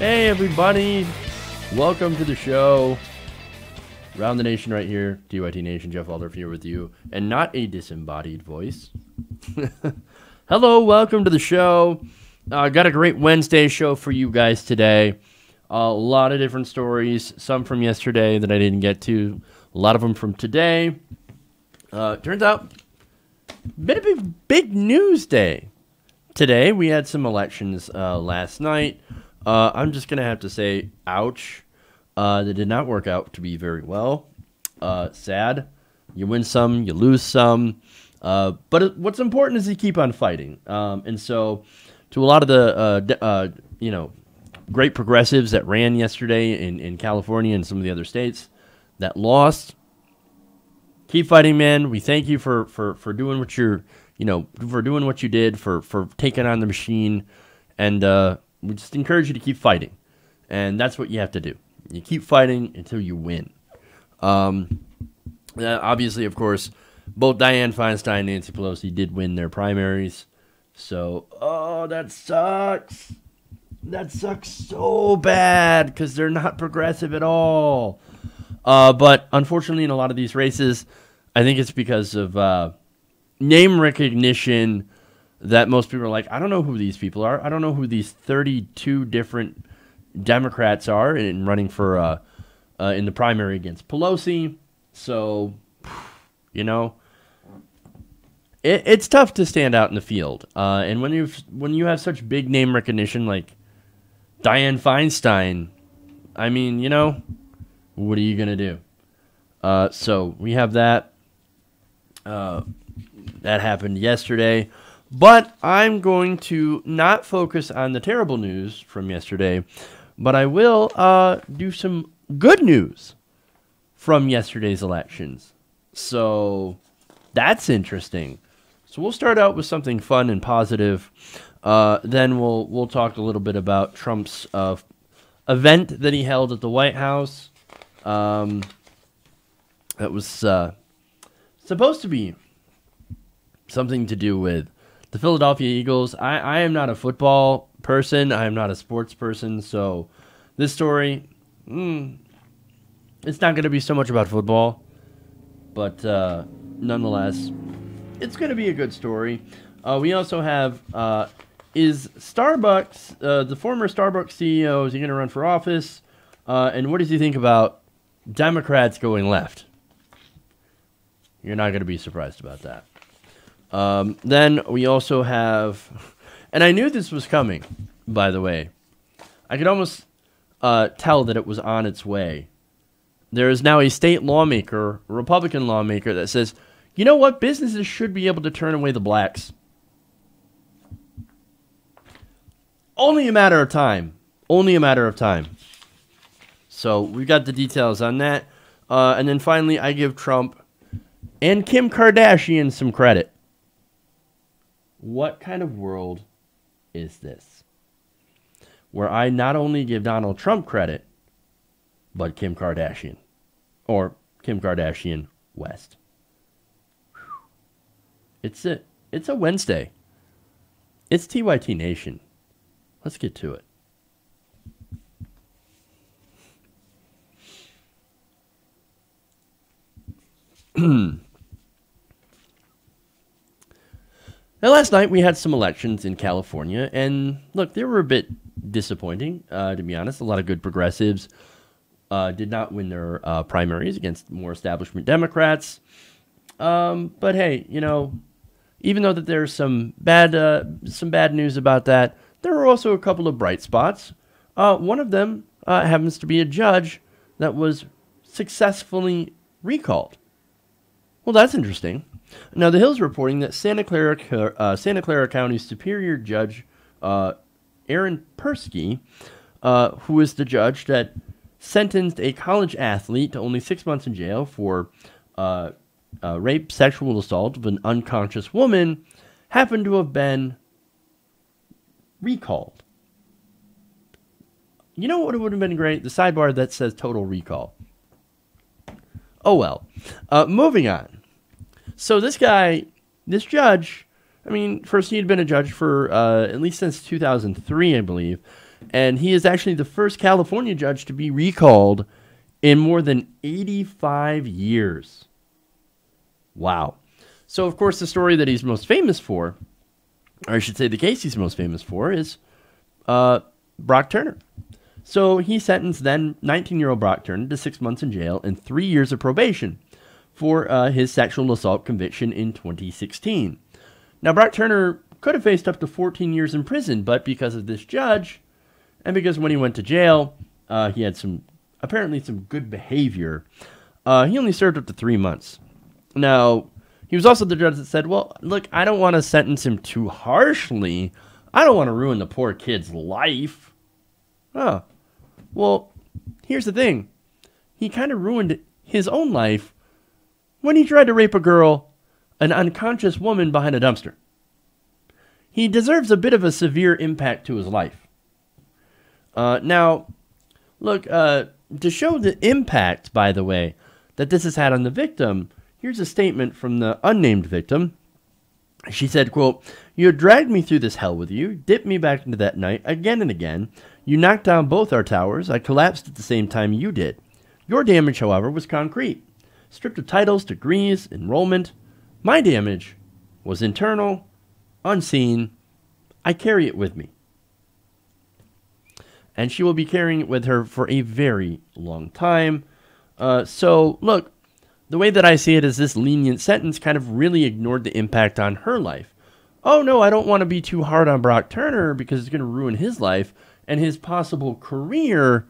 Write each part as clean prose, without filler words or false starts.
Hey everybody, welcome to the show. Round the Nation right here, DYT Nation, Jeff Waldorf here with you, and not a disembodied voice. Hello, welcome to the show. Got a great Wednesday show for you guys today. A lot of different stories, some from yesterday that I didn't get to, a lot of them from today. Turns out, bit of a big news day. Today, we had some elections last night. I'm just going to have to say, ouch. They did not work out to be very well. Sad. You win some, you lose some. But what's important is you keep on fighting. And so, to a lot of the, great progressives that ran yesterday in California and some of the other states that lost, keep fighting, man. We thank you for doing what you're, for doing what you did, for taking on the machine. And, we just encourage you to keep fighting. And that's what you have to do. You keep fighting until you win. Obviously, of course, both Dianne Feinstein and Nancy Pelosi did win their primaries. So, that sucks. That sucks so bad because they're not progressive at all. But unfortunately, in a lot of these races, I think it's because of name recognition that most people are like, I don't know who these people are. I don't know who these 32 different Democrats are in running for in the primary against Pelosi. So, it's tough to stand out in the field. And when you have such big name recognition like Dianne Feinstein, I mean, what are you gonna do? So we have that. That happened yesterday. But I'm going to not focus on the terrible news from yesterday, but I will do some good news from yesterday's elections. So that's interesting. So we'll start out with something fun and positive. Then we'll talk a little bit about Trump's event that he held at the White House. That was supposed to be something to do with the Philadelphia Eagles. I am not a football person. I am not a sports person. So this story, it's not going to be so much about football. But nonetheless, it's going to be a good story. We also have, is Starbucks, the former Starbucks CEO, is he going to run for office? And what does he think about Democrats going left? You're not going to be surprised about that. Then we also have, and I knew this was coming, by the way. I could almost tell that it was on its way. There is now a state lawmaker, a Republican lawmaker, that says, you know what, businesses should be able to turn away the blacks. Only a matter of time. Only a matter of time. So we got the details on that. And then finally, I give Trump and Kim Kardashian some credit. What kind of world is this? Where I not only give Donald Trump credit, but Kim Kardashian. Or Kim Kardashian West. It's a Wednesday. It's TYT Nation. Let's get to it. Now, last night we had some elections in California, and look, they were a bit disappointing, to be honest. A lot of good progressives did not win their primaries against more establishment Democrats. But hey, even though that there's some bad news about that, there are also a couple of bright spots. One of them happens to be a judge that was successfully recalled. Well, that's interesting. Now, The Hill's reporting that Santa Clara County Superior Judge Aaron Persky, who is the judge that sentenced a college athlete to only 6 months in jail for rape, sexual assault of an unconscious woman, happened to have been recalled. You know what would have been great? The sidebar that says total recall. Oh well. Moving on. So this judge, I mean, first he had been a judge for at least since 2003, I believe. And he is actually the first California judge to be recalled in more than 85 years. Wow. So, of course, the story that he's most famous for, or I should say the case he's most famous for, is Brock Turner. So he sentenced then 19-year-old Brock Turner to 6 months in jail and 3 years of probation for his sexual assault conviction in 2016. Now, Brock Turner could have faced up to 14 years in prison, but because of this judge, and because when he went to jail, he had apparently some good behavior, he only served up to 3 months. Now, he was also the judge that said, well, look, I don't want to sentence him too harshly. I don't want to ruin the poor kid's life. Oh, well, here's the thing. He kind of ruined his own life when he tried to rape a girl, an unconscious woman behind a dumpster. He deserves a bit of a severe impact to his life. Now, look, to show the impact, by the way, that this has had on the victim, here's a statement from the unnamed victim. She said, quote, "You had dragged me through this hell with you, dipped me back into that night again and again. You knocked down both our towers. I collapsed at the same time you did. Your damage, however, was concrete. Stripped of titles, degrees, enrollment. My damage was internal, unseen. I carry it with me." And she will be carrying it with her for a very long time. So, look, the way that I see it is this lenient sentence kind of really ignored the impact on her life. Oh, no, I don't want to be too hard on Brock Turner because it's going to ruin his life and his possible career.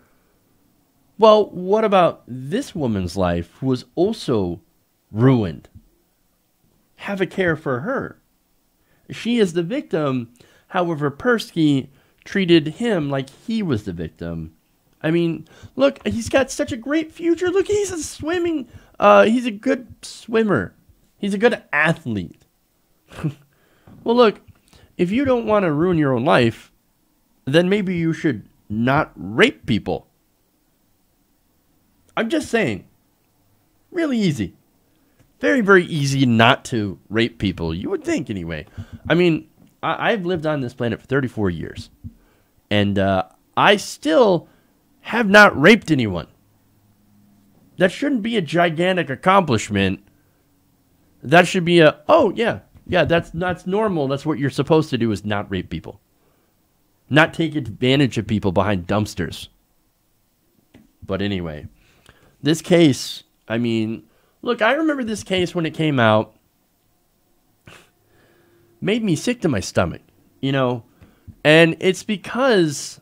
Well, what about this woman's life who was also ruined? Have a care for her. She is the victim. However, Persky treated him like he was the victim. I mean, look, he's got such a great future. Look, he's a good swimmer. He's a good athlete. Well, look, if you don't want to ruin your own life, then maybe you should not rape people. I'm just saying. Really easy. Very, very easy not to rape people. You would think, anyway. I mean, I've lived on this planet for 34 years. And I still have not raped anyone. That shouldn't be a gigantic accomplishment. That should be that's normal. That's what you're supposed to do, is not rape people. Not take advantage of people behind dumpsters. But anyway, this case, I mean, look, I remember this case when it came out. Made me sick to my stomach, you know. And it's because,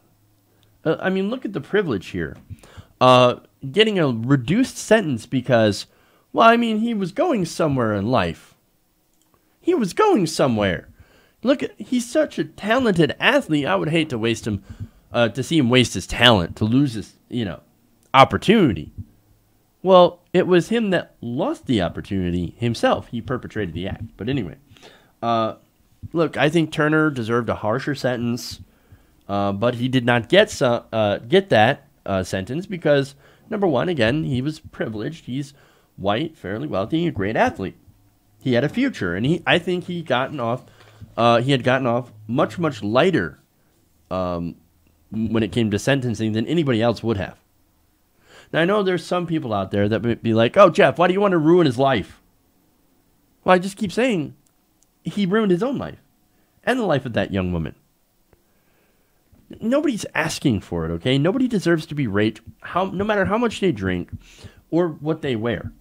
I mean, look at the privilege here. Getting a reduced sentence because, well, I mean, he was going somewhere in life. He was going somewhere. Look, he's such a talented athlete. I would hate to waste him, to see him waste his talent, to lose his, opportunity. Well, it was him that lost the opportunity himself. He perpetrated the act. But anyway, look, I think Turner deserved a harsher sentence, but he did not get that sentence because, number one, again, he was privileged. He's white, fairly wealthy, a great athlete. He had a future, and I think he had gotten off much, much lighter when it came to sentencing than anybody else would have. Now, I know there's some people out there that would be like, oh, Jeff, why do you want to ruin his life? Well, I just keep saying he ruined his own life and the life of that young woman. Nobody's asking for it, okay? Nobody deserves to be raped, no matter how much they drink or what they wear.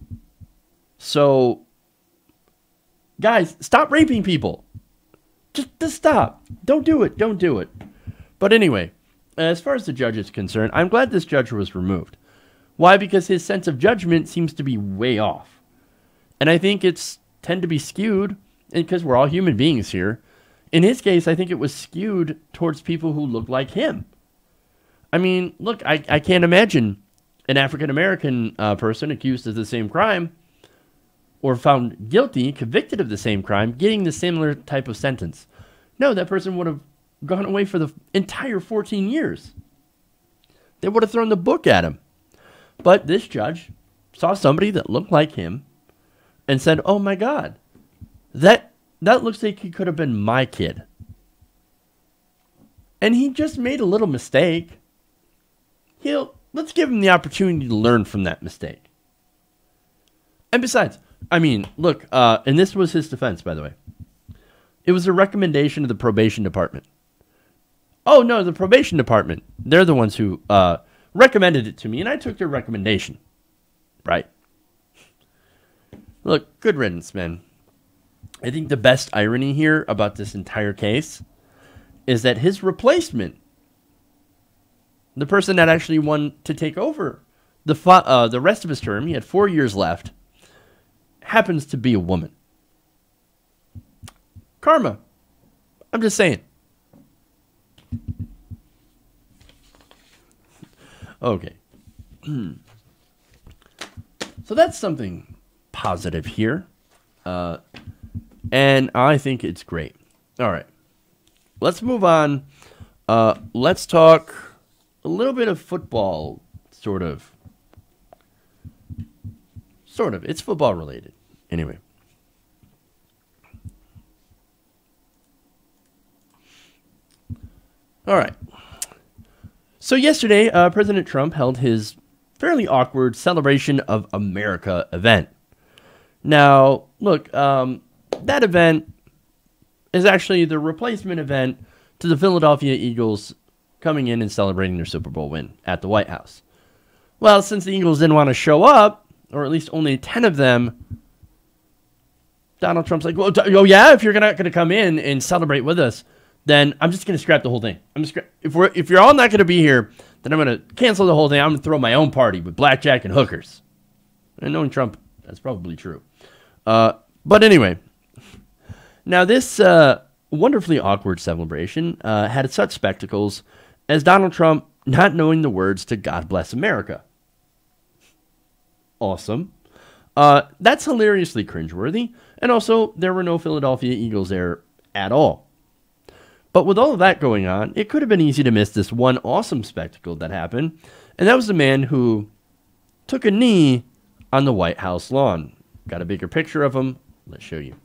So, guys, stop raping people. Just stop. Don't do it. Don't do it. But anyway, as far as the judge is concerned, I'm glad this judge was removed. Why? Because his sense of judgment seems to be way off. And I think it's tend to be skewed, because we're all human beings here. In his case, I think it was skewed towards people who look like him. I mean, look, I can't imagine an African-American person accused of the same crime or found guilty, convicted of the same crime, getting the similar type of sentence. No, that person would have gone away for the entire 14 years. They would have thrown the book at him. But this judge saw somebody that looked like him and said, oh my God, that looks like he could have been my kid. and he just made a little mistake. Let's give him the opportunity to learn from that mistake. And besides, I mean, look, and this was his defense, by the way. It was a recommendation of the probation department. Oh, no, the probation department. They're the ones who recommended it to me, and I took their recommendation. Right? Look, good riddance, man. I think the best irony here about this entire case is that his replacement, the person that actually won to take over the rest of his term, he had 4 years left, happens to be a woman. Karma. I'm just saying. Okay. So that's something positive here. And I think it's great. All right. Let's move on. Let's talk a little bit of football, sort of. Sort of. It's football related. Anyway. All right. So yesterday, President Trump held his fairly awkward Celebration of America event. Now, look, that event is actually the replacement event to the Philadelphia Eagles coming in and celebrating their Super Bowl win at the White House. Well, since the Eagles didn't want to show up, or at least only 10 of them, Donald Trump's like, well, oh yeah, if you're not going to come in and celebrate with us, then I'm just going to scrap the whole thing. If you're all not going to be here, then I'm going to cancel the whole thing. I'm going to throw my own party with blackjack and hookers. And knowing Trump, that's probably true. But anyway, now this wonderfully awkward celebration had such spectacles as Donald Trump not knowing the words to God Bless America. Awesome. That's hilariously cringeworthy. And also, there were no Philadelphia Eagles there at all. But with all of that going on, it could have been easy to miss this one awesome spectacle that happened. And that was the man who took a knee on the White House lawn. Got a bigger picture of him. Let's show you.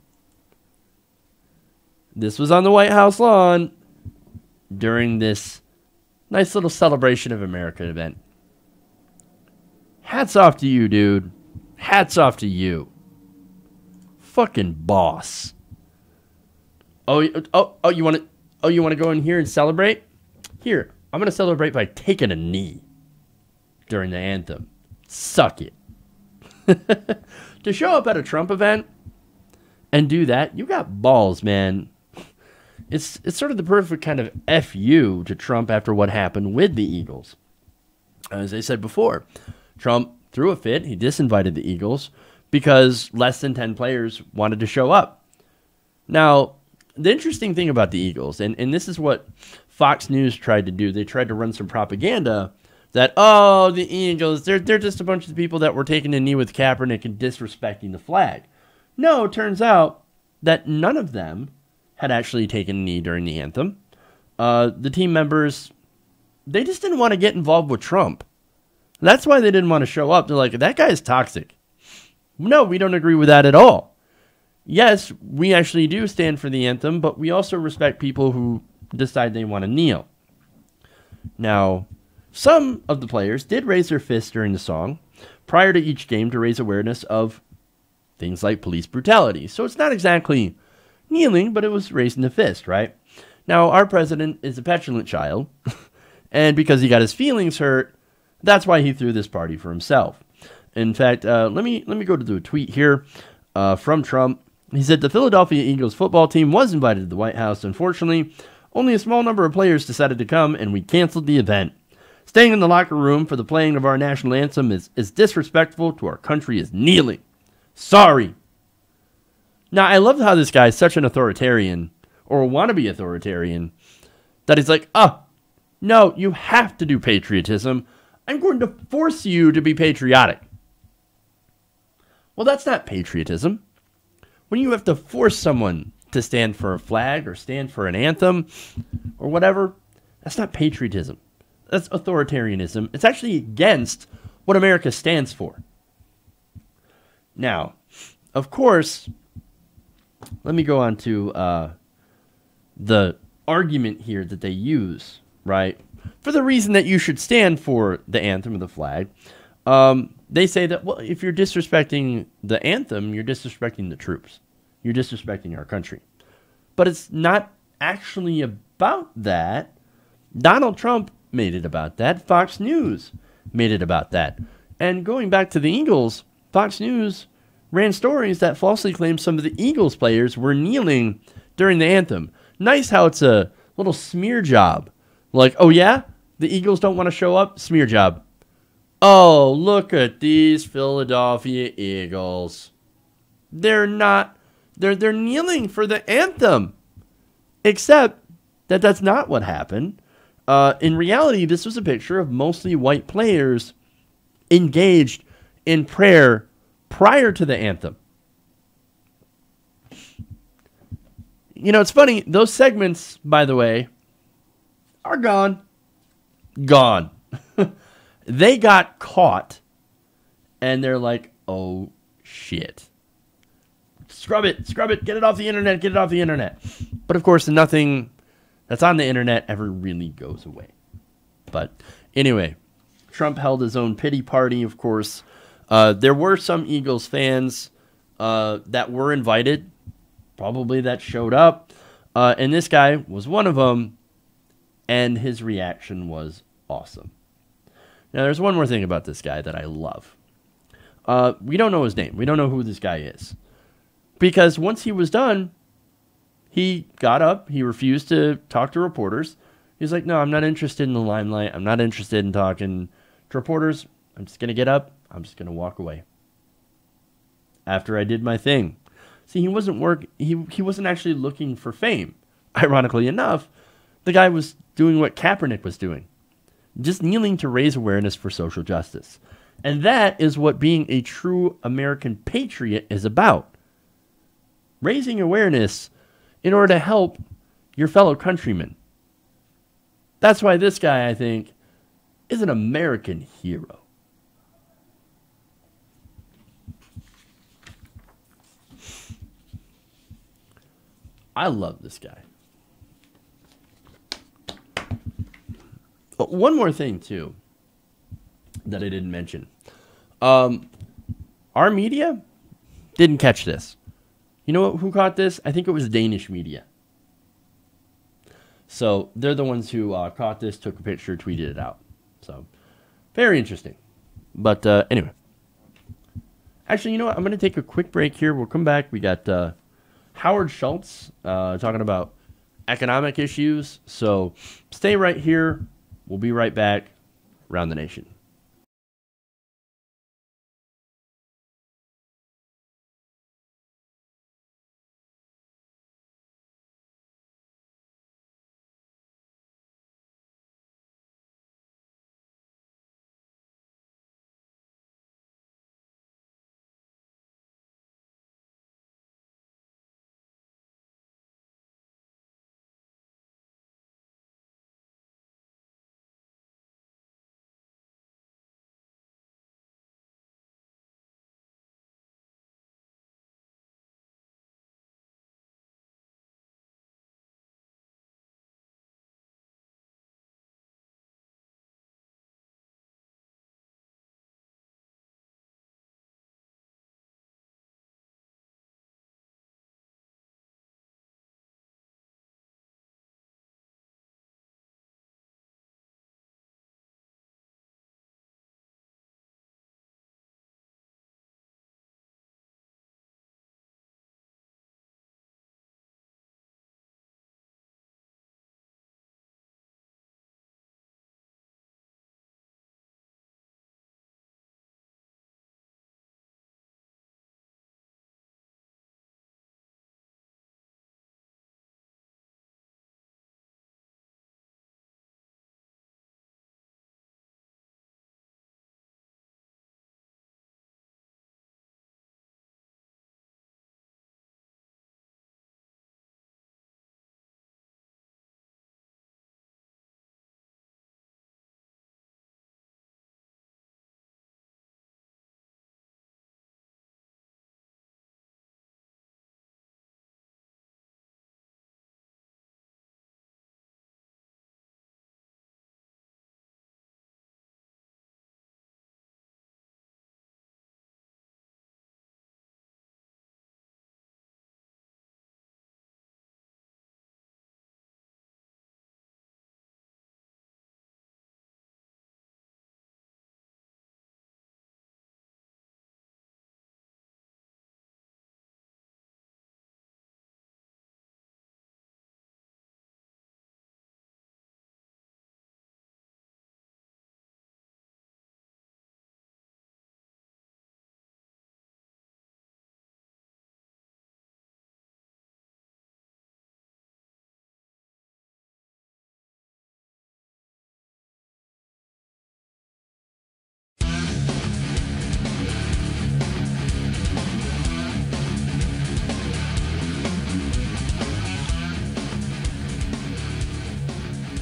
This was on the White House lawn during this nice little Celebration of America event. Hats off to you, dude. Hats off to you. Fucking boss. Oh, you want to go in here and celebrate? Here, I'm going to celebrate by taking a knee during the anthem. Suck it. To show up at a Trump event and do that, you got balls, man. It's sort of the perfect kind of FU to Trump after what happened with the Eagles. As I said before, Trump threw a fit. He disinvited the Eagles because less than 10 players wanted to show up. Now, the interesting thing about the Eagles, and this is what Fox News tried to do, they tried to run some propaganda that, oh, the Eagles, they're just a bunch of people that were taking a knee with Kaepernick and disrespecting the flag. No, it turns out that none of them had actually taken a knee during the anthem. The team members, they just didn't want to get involved with Trump. That's why they didn't want to show up. They're like, that guy is toxic. No, we don't agree with that at all. Yes, we actually do stand for the anthem, but we also respect people who decide they want to kneel. Now, some of the players did raise their fists during the song prior to each game to raise awareness of things like police brutality. So it's not exactly kneeling, but it was raising the fist, right? Now, our president is a petulant child, and because he got his feelings hurt, that's why he threw this party for himself. In fact, let me go to the tweet here from Trump. He said, the Philadelphia Eagles football team was invited to the White House. Unfortunately, only a small number of players decided to come, and we canceled the event. Staying in the locker room for the playing of our national anthem is disrespectful to our country as kneeling. Sorry. Now, I love how this guy is such an authoritarian, or wannabe authoritarian, that he's like, no, you have to do patriotism. I'm going to force you to be patriotic. Well, that's not patriotism. When you have to force someone to stand for a flag or stand for an anthem or whatever, that's not patriotism. That's authoritarianism. It's actually against what America stands for. Now, of course, let me go on to the argument here that they use, right, for the reason that you should stand for the anthem or the flag. They say that, well, if you're disrespecting the anthem, you're disrespecting the troops. You're disrespecting our country. But it's not actually about that. Donald Trump made it about that. Fox News made it about that. And going back to the Eagles, Fox News ran stories that falsely claimed some of the Eagles players were kneeling during the anthem. Nice how it's a little smear job. Like, oh yeah, the Eagles don't want to show up? Smear job. Oh, look at these Philadelphia Eagles. They're kneeling for the anthem. Except that that's not what happened. In reality, this was a picture of mostly white players engaged in prayer prior to the anthem. You know, it's funny. Those segments, by the way, are gone. Gone. They got caught, and they're like, oh, shit. Scrub it, get it off the internet. But, of course, nothing that's on the internet ever really goes away. But, anyway, Trump held his own pity party, of course. There were some Eagles fans that were invited, probably that showed up. And this guy was one of them, and his reaction was awesome. Now, there's one more thing about this guy that I love. We don't know his name. We don't know who this guy is. Because once he was done, he got up. He refused to talk to reporters. He's like, no, I'm not interested in the limelight. I'm not interested in talking to reporters. I'm just going to get up. I'm just going to walk away. After I did my thing. See, he wasn't actually looking for fame. Ironically enough, the guy was doing what Kaepernick was doing. Just kneeling to raise awareness for social justice. And that is what being a true American patriot is about. Raising awareness in order to help your fellow countrymen. That's why this guy, I think, is an American hero. I love this guy. But one more thing, too, that I didn't mention. Our media didn't catch this. You know who caught this? I think it was Danish media. So they're the ones who caught this, took a picture, tweeted it out. So very interesting. But anyway. Actually, you know what? I'm going to take a quick break here. We'll come back. We got Howard Schultz talking about economic issues. So stay right here. We'll be right back. Around the Nation.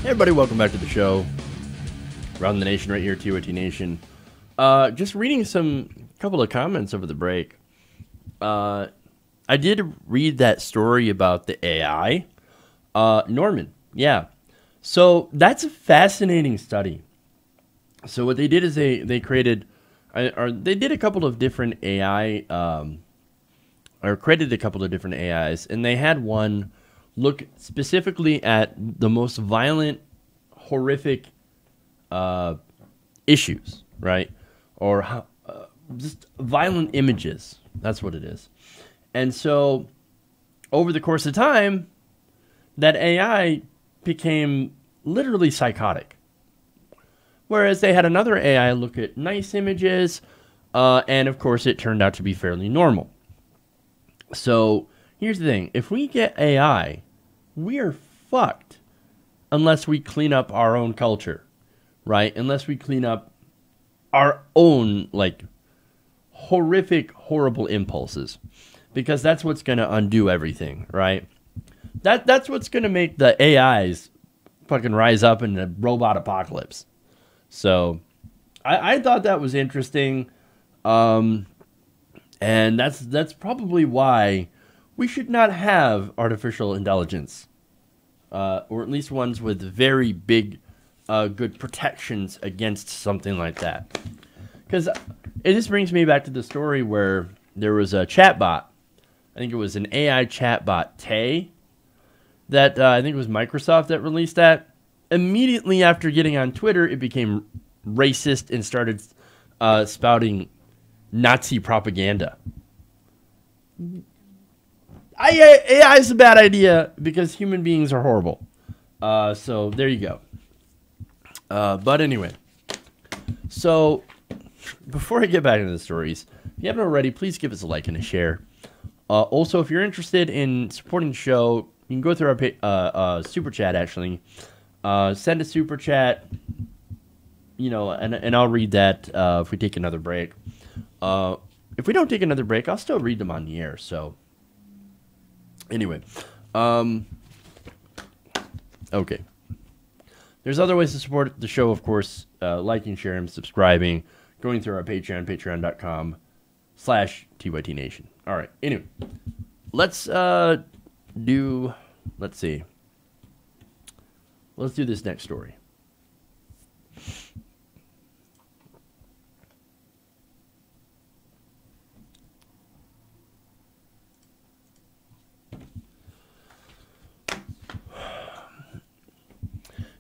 Hey everybody, welcome back to the show. Around the nation right here, TYT Nation. Just reading couple of comments over the break. I did read that story about the AI. Norman, yeah. So that's a fascinating study. So what they did is they created, or they did a couple of different AI, or created a couple of different AIs, and they had one look specifically at the most violent, horrific issues, right? Or just violent images. That's what it is. And so over the course of time, that AI became literally psychotic. Whereas they had another AI look at nice images, and of course it turned out to be fairly normal. So here's the thing. If we get AI, we are fucked unless we clean up our own culture, right? Unless we clean up our own, like, horrific, horrible impulses. Because that's what's going to undo everything, right? That's what's going to make the AIs fucking rise up in the robot apocalypse. So I thought that was interesting. And that's probably why we should not have artificial intelligence, or at least ones with very big, good protections against something like that. Because it just brings me back to the story where there was a chatbot. I think it was an AI chatbot, Tay, that I think it was Microsoft that released that. Immediately after getting on Twitter, it became racist and started spouting Nazi propaganda. AI is a bad idea because human beings are horrible. So there you go. But anyway, so before I get back into the stories, if you haven't already, please give us a like and a share. Also, if you're interested in supporting the show, you can go through our super chat. Actually, send a super chat. You know, and I'll read that if we take another break. If we don't take another break, I'll still read them on the air. So anyway, okay. There's other ways to support the show, of course, liking, sharing, subscribing, going through our Patreon, patreon.com/TYTNation. All right. Anyway, let's do this next story.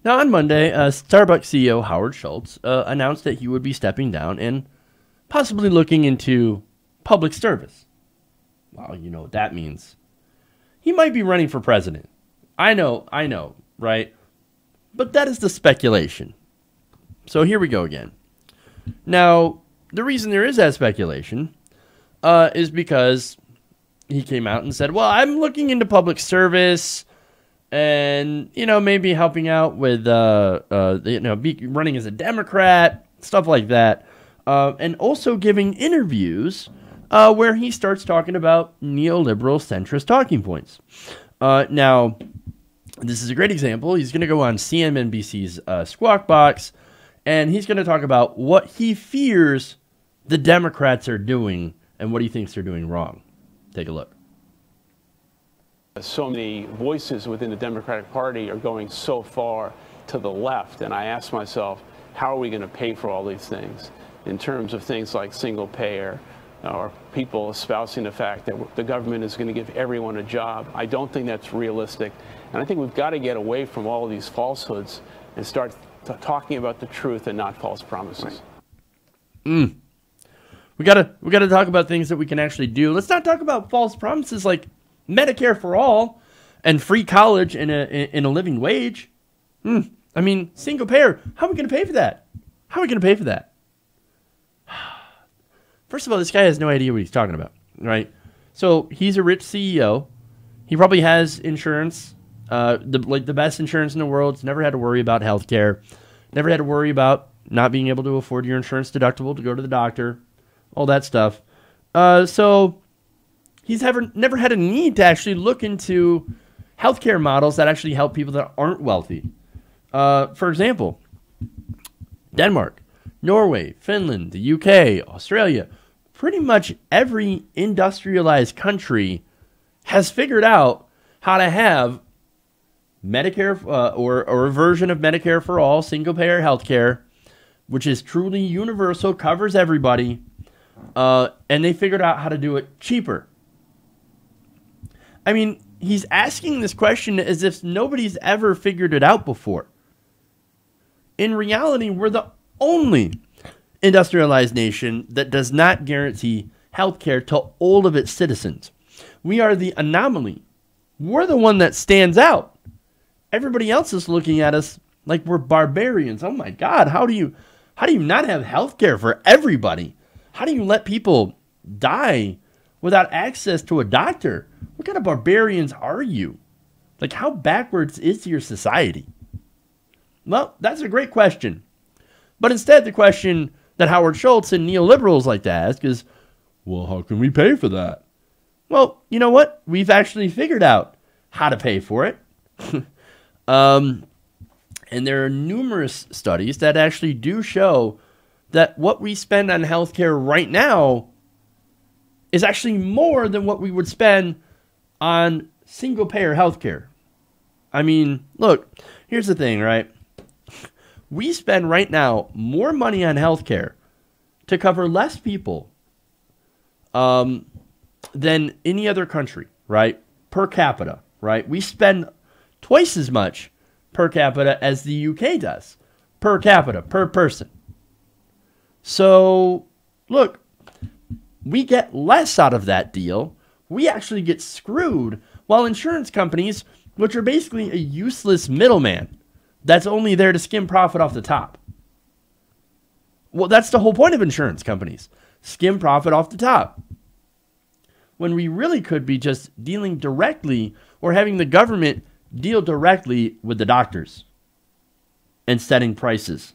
Now, on Monday, Starbucks CEO Howard Schultz announced that he would be stepping down and possibly looking into public service. Well, you know what that means. He might be running for president. I know, right? But that is the speculation. So here we go again. Now, the reason there is that speculation is because he came out and said, well, I'm looking into public service and, you know, maybe helping out with, running as a Democrat, stuff like that. And also giving interviews where he starts talking about neoliberal centrist talking points. Now, this is a great example. He's going to go on CNBC's Squawk Box, and he's going to talk about what he fears the Democrats are doing and what he thinks they're doing wrong. Take a look. So many voices within the Democratic Party are going so far to the left, and I ask myself, how are we going to pay for all these things in terms of things like single payer, or people espousing the fact that the government is going to give everyone a job? I don't think that's realistic, and I think we've got to get away from all of these falsehoods and start talking about the truth and not false promises. We gotta talk about things that we can actually do. Let's not talk about false promises like Medicare for all and free college and a living wage. I mean, single payer. How are we going to pay for that? First of all, this guy has no idea what he's talking about, right? So he's a rich CEO. He probably has insurance, the best insurance in the world. He's never had to worry about healthcare. Never had to worry about not being able to afford your insurance deductible to go to the doctor, all that stuff. So he's never had a need to actually look into healthcare models that actually help people that aren't wealthy. For example, Denmark, Norway, Finland, the UK, Australia, pretty much every industrialized country has figured out how to have Medicare or a version of Medicare for all, single-payer healthcare, which is truly universal, covers everybody, and they figured out how to do it cheaper. I mean, he's asking this question as if nobody's ever figured it out before. In reality, we're the only industrialized nation that does not guarantee healthcare to all of its citizens. We are the anomaly. We're the one that stands out. Everybody else is looking at us like we're barbarians. Oh my God, how do you not have healthcare for everybody? How do you let people die without access to a doctor? What kind of barbarians are you? Like, how backwards is your society? Well, that's a great question. But instead, the question that Howard Schultz and neoliberals like to ask is, well, how can we pay for that? Well, you know what? We've actually figured out how to pay for it. And there are numerous studies that actually do show that what we spend on healthcare right now is actually more than what we would spend on single-payer healthcare. I mean, look, here's the thing, right? We spend right now more money on healthcare to cover less people than any other country, right? Per capita, right? We spend twice as much per capita as the UK does, per capita, per person. So, look, we get less out of that deal. We actually get screwed, while insurance companies, which are basically a useless middleman that's only there to skim profit off the top. Well, that's the whole point of insurance companies. Skim profit off the top. When we really could be just dealing directly or having the government deal directly with the doctors and setting prices.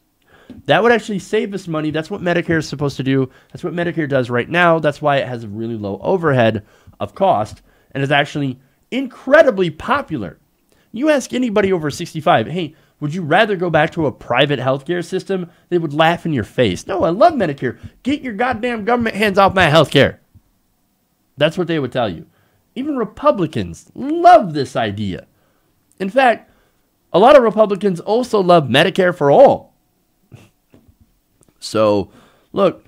That would actually save us money. That's what Medicare is supposed to do. That's what Medicare does right now. That's why it has a really low overhead of cost and is actually incredibly popular. You ask anybody over 65, hey, would you rather go back to a private healthcare system? They would laugh in your face. No, I love Medicare. Get your goddamn government hands off my healthcare. That's what they would tell you. Even Republicans love this idea. In fact, a lot of Republicans also love Medicare for all. So, look,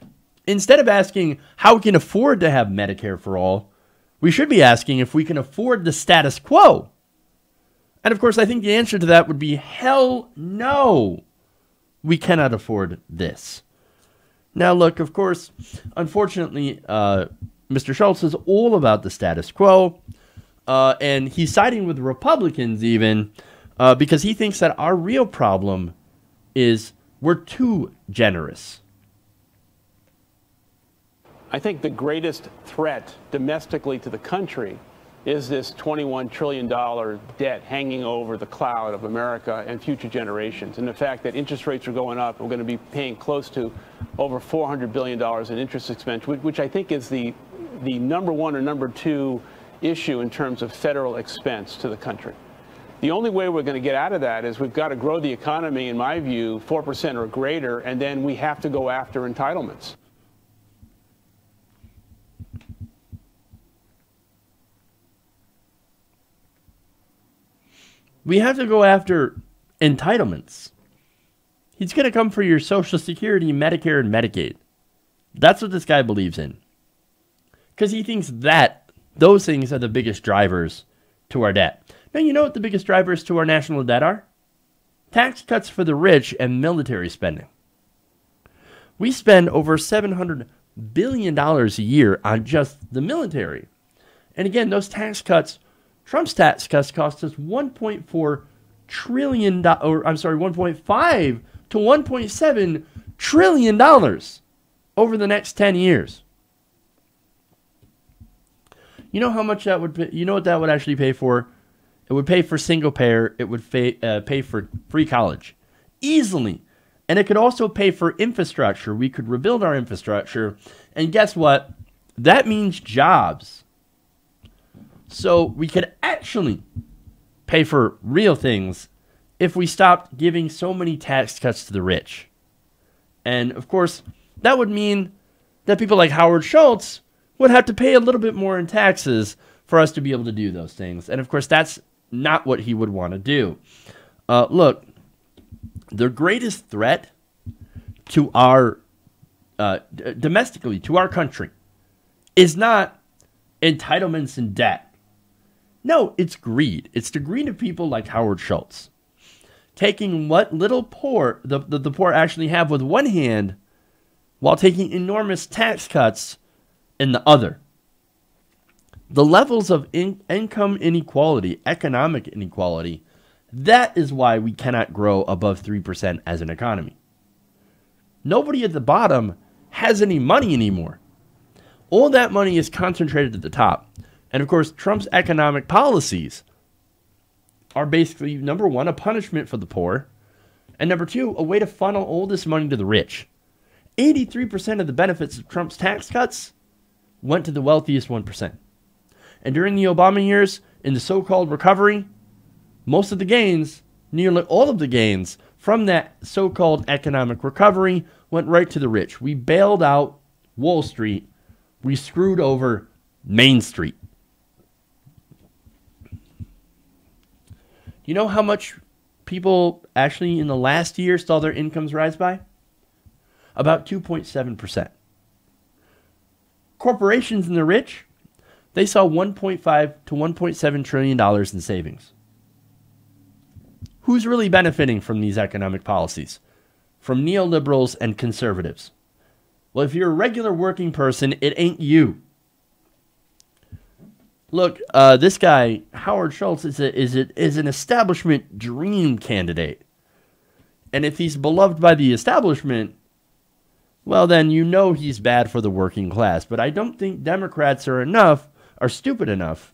instead of asking how we can afford to have Medicare for all, we should be asking if we can afford the status quo. And of course, I think the answer to that would be hell no. We cannot afford this. Now, look, of course, unfortunately, Mr. Schultz is all about the status quo. And he's siding with Republicans even because he thinks that our real problem is we're too generous. I think the greatest threat domestically to the country is this $21 trillion debt hanging over the cloud of America and future generations. And the fact that interest rates are going up, we're going to be paying close to over $400 billion in interest expense, which I think is the number one or number two issue in terms of federal expense to the country. The only way we're going to get out of that is we've got to grow the economy, in my view, 4% or greater, and then we have to go after entitlements. We have to go after entitlements. He's going to come for your Social Security, Medicare, and Medicaid. That's what this guy believes in. Because he thinks that those things are the biggest drivers to our debt. Now, you know what the biggest drivers to our national debt are? Tax cuts for the rich and military spending. We spend over $700 billion a year on just the military. And again, those tax cuts, Trump's tax cuts cost us $1.4 trillion, $1.5 to $1.7 trillion over the next 10 years. You know how much that would pay, you know what that would actually pay for? It would pay for single payer. It would pay for free college easily. And it could also pay for infrastructure. We could rebuild our infrastructure. And guess what? That means jobs. So we could actually pay for real things if we stopped giving so many tax cuts to the rich. And, of course, that would mean that people like Howard Schultz would have to pay a little bit more in taxes for us to be able to do those things. And, of course, that's not what he would want to do. Look, the greatest threat to our, domestically, to our country, is not entitlements and debt. No, it's greed. It's the greed of people like Howard Schultz, taking what little poor the poor actually have with one hand while taking enormous tax cuts in the other. The levels of income inequality, economic inequality, that is why we cannot grow above 3% as an economy. Nobody at the bottom has any money anymore. All that money is concentrated at the top. And of course, Trump's economic policies are basically, number one, a punishment for the poor, and number two, a way to funnel all this money to the rich. 83% of the benefits of Trump's tax cuts went to the wealthiest 1%. And during the Obama years, in the so-called recovery, most of the gains, nearly all of the gains from that so-called economic recovery went right to the rich. We bailed out Wall Street. We screwed over Main Street. You know how much people actually in the last year saw their incomes rise by? About 2.7%. Corporations and the rich, they saw $1.5 to $1.7 trillion in savings. Who's really benefiting from these economic policies? From neoliberals and conservatives. Well, if you're a regular working person, it ain't you. Look, this guy, Howard Schultz, is an establishment dream candidate. And if he's beloved by the establishment, well, then you know he's bad for the working class. But I don't think Democrats are stupid enough,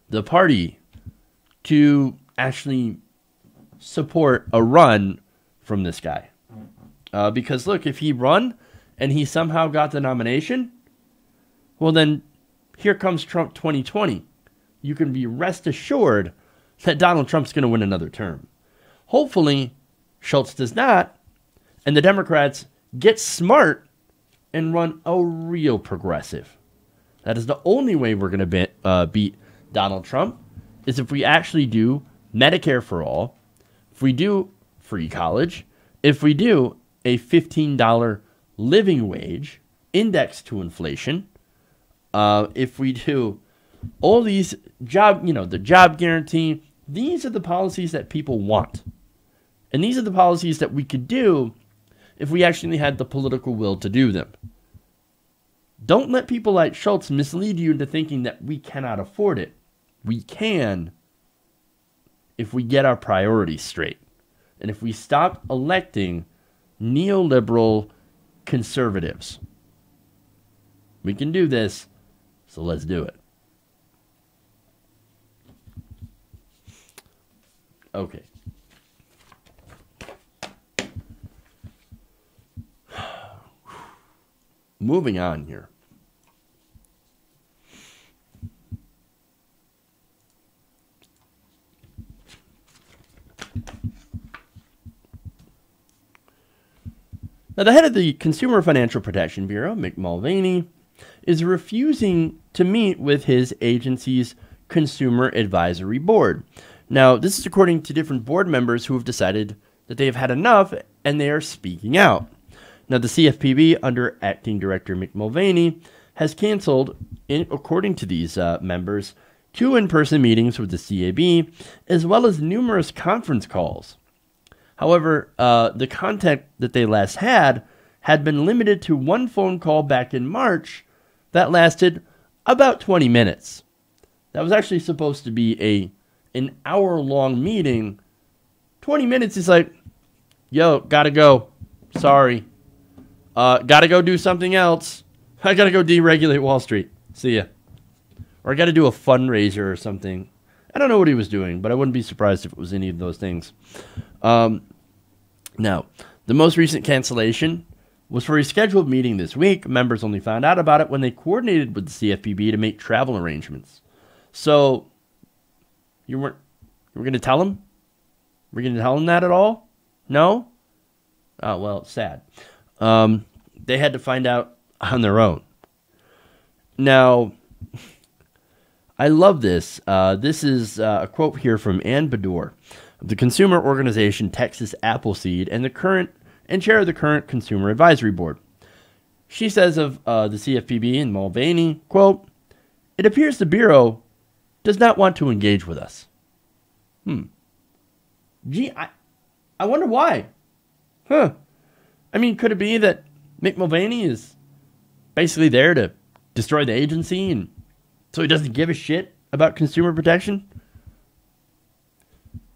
the party, to actually support a run from this guy. Because, look, if he run and he somehow got the nomination, well, then here comes Trump 2020. You can be rest assured that Donald Trump's going to win another term. Hopefully, Schultz does not, and the Democrats get smart and run a real progressive. That is the only way we're going to beat Donald Trump, is if we actually do Medicare for all, if we do free college, if we do a $15 living wage indexed to inflation, if we do all these the job guarantee, these are the policies that people want. And these are the policies that we could do if we actually had the political will to do them. Don't let people like Schultz mislead you into thinking that we cannot afford it. We can if we get our priorities straight. And if we stop electing neoliberal conservatives. We can do this, so let's do it. Okay. Moving on here. Now, the head of the Consumer Financial Protection Bureau, Mick Mulvaney, is refusing to meet with his agency's Consumer Advisory Board. Now, this is according to different board members who have decided that they have had enough and they are speaking out. Now, the CFPB, under Acting Director Mick Mulvaney, has canceled, according to these members, 2 in-person meetings with the CAB, as well as numerous conference calls. However, the contact that they last had been limited to 1 phone call back in March that lasted about 20 minutes. That was actually supposed to be an hour-long meeting. 20 minutes is like, yo, gotta go. Sorry. Gotta go do something else. I gotta go deregulate Wall Street. See ya. Or I gotta do a fundraiser or something. I don't know what he was doing, but I wouldn't be surprised if it was any of those things. Now, the most recent cancellation was for a scheduled meeting this week. Members only found out about it when they coordinated with the CFPB to make travel arrangements. So, you were going to tell them We're going to tell them that at all? No? Oh, well, it's sad. They had to find out on their own. Now, I love this. This is a quote here from Ann Bador of the consumer organization Texas Appleseed and chair of the current Consumer Advisory Board. She says of the CFPB and Mulvaney, quote, "It appears the Bureau does not want to engage with us." Gee, I wonder why. Huh. I mean, could it be that Mick Mulvaney is basically there to destroy the agency and so he doesn't give a shit about consumer protection?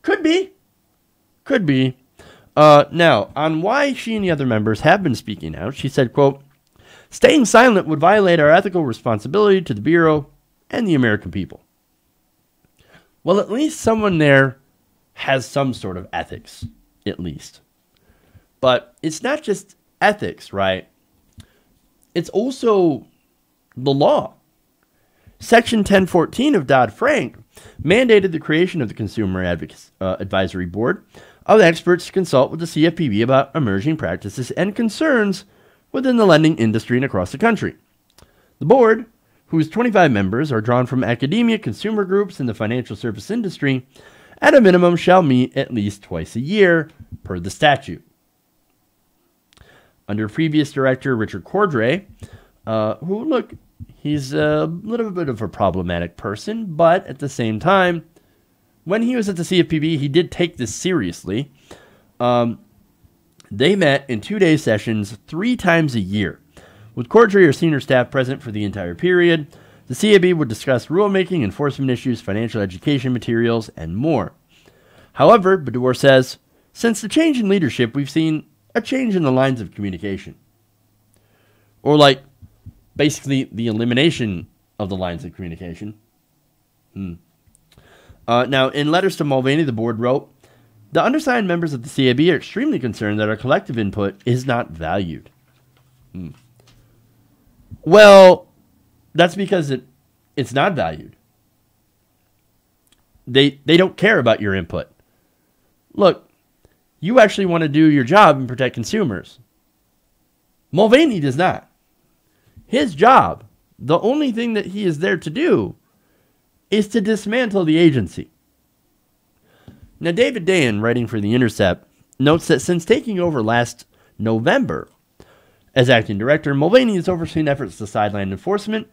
Could be. Could be. Now, on why she and the other members have been speaking out, she said, quote, "Staying silent would violate our ethical responsibility to the Bureau and the American people." Well, at least someone there has some sort of ethics, at least. But it's not just ethics, right? It's also the law. Section 1014 of Dodd-Frank mandated the creation of the Consumer Advisory Board of experts to consult with the CFPB about emerging practices and concerns within the lending industry and across the country. The board, whose 25 members are drawn from academia, consumer groups, and the financial service industry, at a minimum shall meet at least twice a year per the statute. Under previous director Richard Cordray, who, look, he's a little bit of a problematic person, but at the same time, when he was at the CFPB, he did take this seriously. They met in 2-day sessions 3 times a year, with Cordray or senior staff present for the entire period. The CAB would discuss rulemaking, enforcement issues, financial education materials, and more. However, Bador says, since the change in leadership, we've seen a change in the lines of communication. Or basically the elimination of the lines of communication. Now, in letters to Mulvaney, the board wrote, "The undersigned members of the CAB are extremely concerned that our collective input is not valued." Well, that's because it's not valued. They don't care about your input. Look, you actually want to do your job and protect consumers. Mulvaney does not. His job, the only thing that he is there to do, is to dismantle the agency. Now, David Dayen, writing for The Intercept, notes that since taking over last November as acting director, Mulvaney has overseen efforts to sideline enforcement,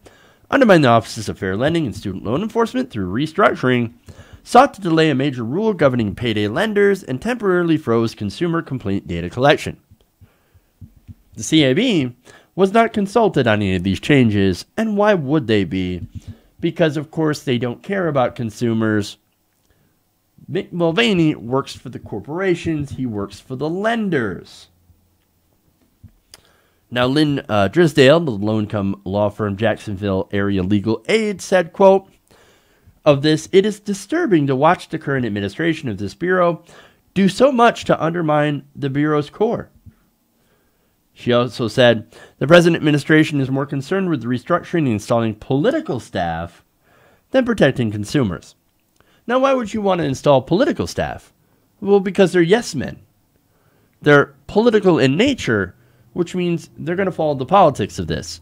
undermine the offices of fair lending and student loan enforcement through restructuring, sought to delay a major rule governing payday lenders, and temporarily froze consumer complaint data collection. The CAB was not consulted on any of these changes, and why would they be? Because, of course, they don't care about consumers. Mick Mulvaney works for the corporations. He works for the lenders. Now, Lynn Drisdale, the low-income law firm Jacksonville Area Legal Aid, said, quote, "Of this, it is disturbing to watch the current administration of this Bureau do so much to undermine the Bureau's core." She also said, "The present administration is more concerned with restructuring and installing political staff than protecting consumers." Now, why would you want to install political staff? Well, because they're yes men. They're political in nature, which means they're going to follow the politics of this.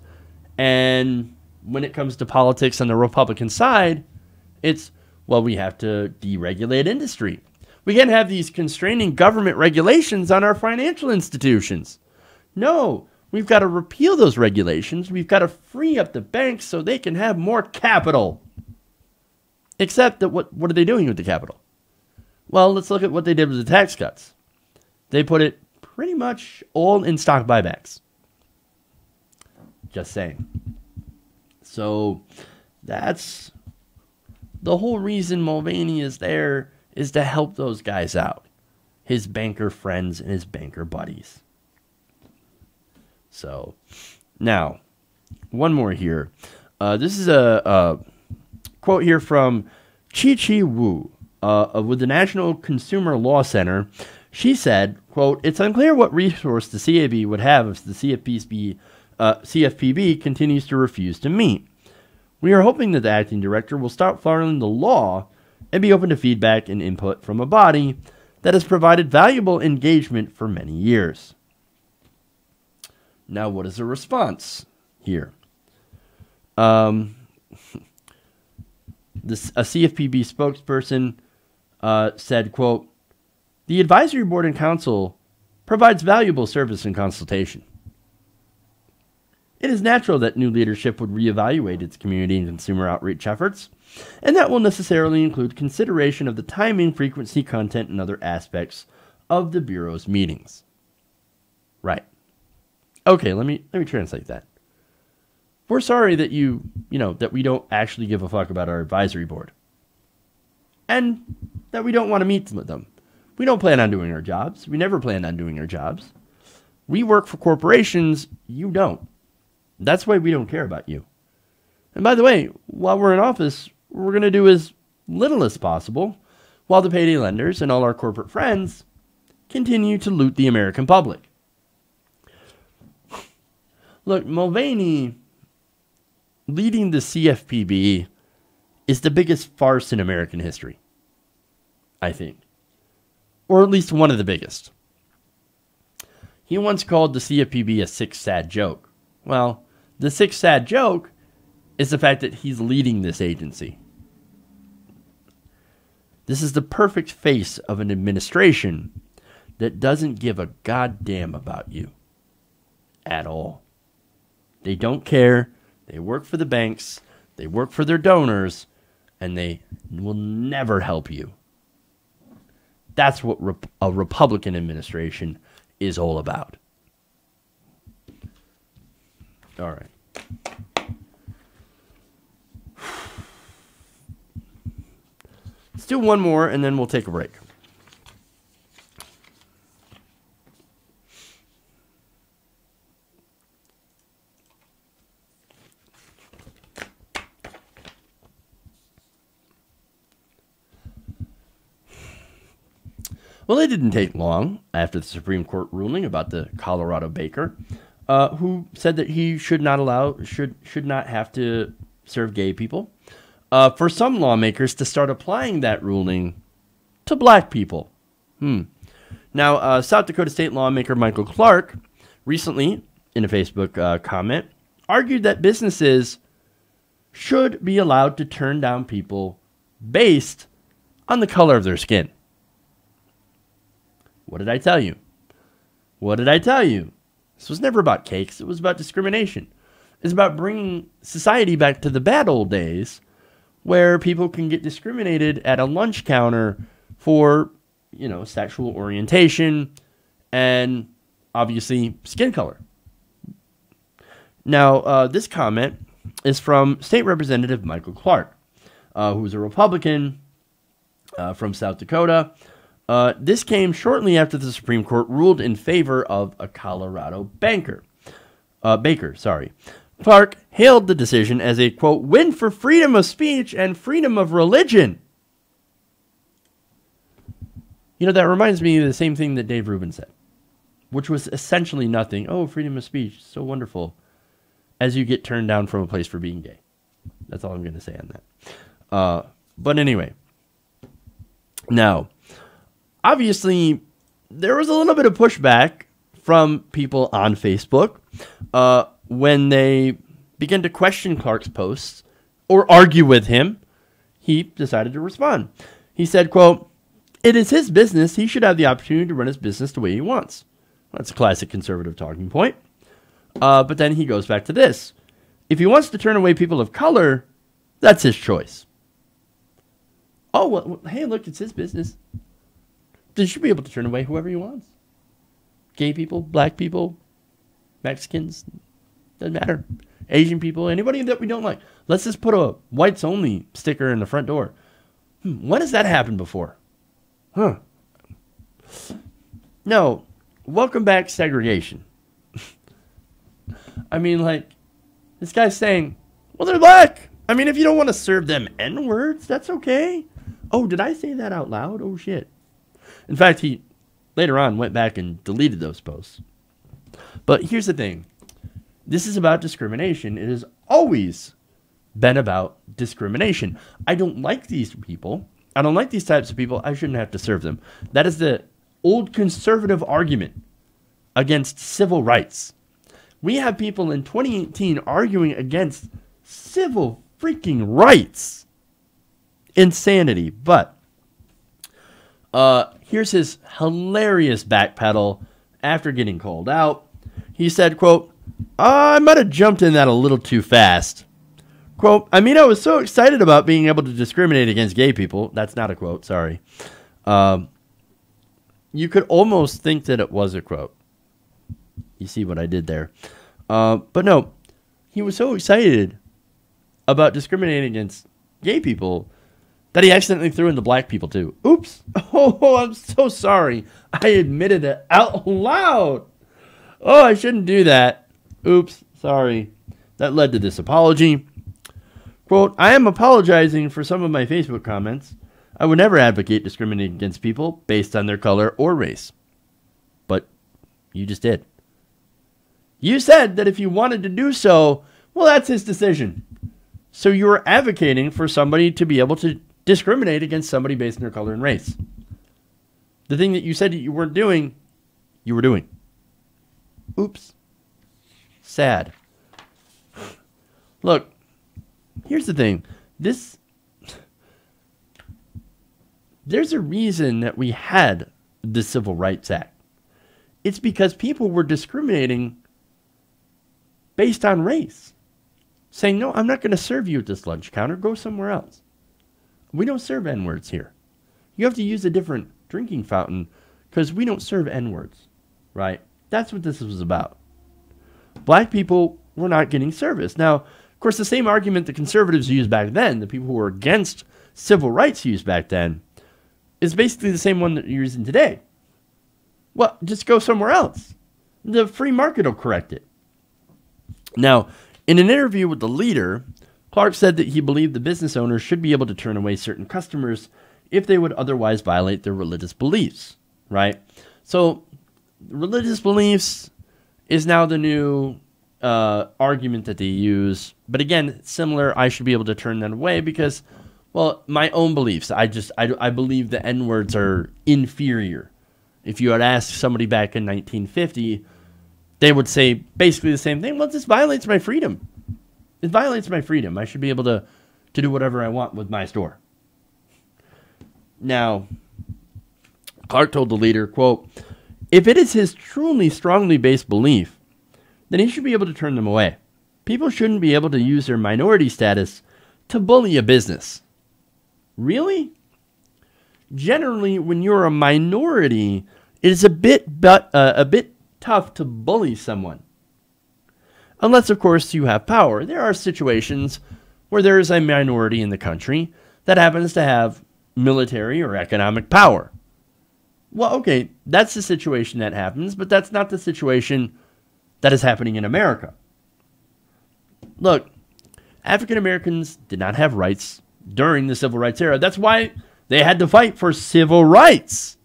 And when it comes to politics on the Republican side, it's, well, we have to deregulate industry. We can't have these constraining government regulations on our financial institutions. No, we've got to repeal those regulations. We've got to free up the banks so they can have more capital. Except that what are they doing with the capital? Well, let's look at what they did with the tax cuts. They put it pretty much all in stock buybacks. Just saying. So that's the whole reason Mulvaney is there, is to help those guys out. His banker friends and his banker buddies. So, now, one more here. This is a quote here from Chi Wu with the National Consumer Law Center. She said, quote, "It's unclear what resource the CAB would have if the CFPB continues to refuse to meet. We are hoping that the acting director will start following the law and be open to feedback and input from a body that has provided valuable engagement for many years. Now, what is the response here? A CFPB spokesperson said, quote, "The advisory board and council provides valuable service and consultation. It is natural that new leadership would reevaluate its community and consumer outreach efforts, and that will necessarily include consideration of the timing, frequency, content, and other aspects of the Bureau's meetings." Right. Okay, let me translate that. We're sorry that that we don't actually give a fuck about our advisory board. And that we don't want to meet with them. We don't plan on doing our jobs. We never planned on doing our jobs. We work for corporations. You don't. That's why we don't care about you. And by the way, while we're in office, we're going to do as little as possible while the payday lenders and all our corporate friends continue to loot the American public. Look, Mulvaney leading the CFPB is the biggest farce in American history, I think. Or at least one of the biggest. He once called the CFPB a sick, sad joke. Well, the sick, sad joke is the fact that he's leading this agency. This is the perfect face of an administration that doesn't give a goddamn about you at all. They don't care. They work for the banks. They work for their donors. And they will never help you. That's what a Republican administration is all about. All right. Let's do one more and then we'll take a break. Well, it didn't take long after the Supreme Court ruling about the Colorado baker, who said that he should not have to serve gay people, for some lawmakers to start applying that ruling to black people. Now, South Dakota State lawmaker Michael Clark recently, in a Facebook comment, argued that businesses should be allowed to turn down people based on the color of their skin. What did I tell you? What did I tell you? This was never about cakes. It was about discrimination. It's about bringing society back to the bad old days where people can get discriminated at a lunch counter for, sexual orientation and obviously skin color. Now, this comment is from State Representative Michael Clark, who's a Republican from South Dakota. This came shortly after the Supreme Court ruled in favor of a Colorado baker. Clark hailed the decision as a, quote, win for freedom of speech and freedom of religion. That reminds me of the same thing that Dave Rubin said, which was essentially nothing. Oh, freedom of speech, so wonderful, as you get turned down from a place for being gay. That's all I'm going to say on that. But anyway, now, obviously, there was a little bit of pushback from people on Facebook when they began to question Clark's posts or argue with him. He decided to respond. He said, quote, it is his business. He should have the opportunity to run his business the way he wants. That's a classic conservative talking point. But then he goes back to this. If he wants to turn away people of color, that's his choice. Oh, well, hey, look, it's his business. He should be able to turn away whoever he wants. Gay people, black people, Mexicans, doesn't matter. Asian people, anybody that we don't like. Let's just put a whites only sticker in the front door. When has that happened before? No, welcome back segregation. I mean, this guy's saying, well, they're black. I mean, if you don't want to serve them N-words, that's okay. Oh, did I say that out loud? Oh, shit. In fact, he later on went back and deleted those posts. But here's the thing. This is about discrimination. It has always been about discrimination. I don't like these people. I don't like these types of people. I shouldn't have to serve them. That is the old conservative argument against civil rights. We have people in 2018 arguing against civil freaking rights. Insanity. But here's his hilarious backpedal after getting called out. He said, quote, I might have jumped in that a little too fast. Quote, I mean, I was so excited about being able to discriminate against gay people. That's not a quote, sorry. You could almost think that it was a quote. You see what I did there. But no, he was so excited about discriminating against gay people that he accidentally threw in the black people too. Oops. Oh, I'm so sorry. I admitted it out loud. Oh, I shouldn't do that. Oops. Sorry. That led to this apology. Quote, I am apologizing for some of my Facebook comments. I would never advocate discriminating against people based on their color or race. But you just did. You said that if you wanted to do so, well, that's his decision. So you were advocating for somebody to be able to discriminate against somebody based on their color and race. The thing that you said that you weren't doing, you were doing. Oops. Sad. Look, here's the thing. There's a reason that we had the Civil Rights Act. It's because people were discriminating based on race. Saying, no, I'm not going to serve you at this lunch counter. Go somewhere else. We don't serve N-words here. You have to use a different drinking fountain because we don't serve N-words, right? That's what this was about. Black people were not getting service. Now, of course, the same argument the conservatives used back then, the people who were against civil rights used back then, is basically the same one that you're using today. Well, just go somewhere else. The free market will correct it. Now, in an interview with The Leader, Clark said that he believed the business owners should be able to turn away certain customers if they would otherwise violate their religious beliefs, right? So, religious beliefs is now the new argument that they use. But again, similar, I should be able to turn that away because, well, my own beliefs. I believe the N-words are inferior. If you had asked somebody back in 1950, they would say basically the same thing. Well, this violates my freedom. It violates my freedom. I should be able to do whatever I want with my store. Now, Clark told The Leader, quote, if it is his truly strongly based belief, then he should be able to turn them away. People shouldn't be able to use their minority status to bully a business. Really? Generally, when you're a minority, it is a bit tough to bully someone. Unless, of course, you have power. There are situations where there is a minority in the country that happens to have military or economic power. Well, okay, that's the situation that happens, but that's not the situation that is happening in America. Look, African Americans did not have rights during the Civil Rights era. That's why they had to fight for civil rights.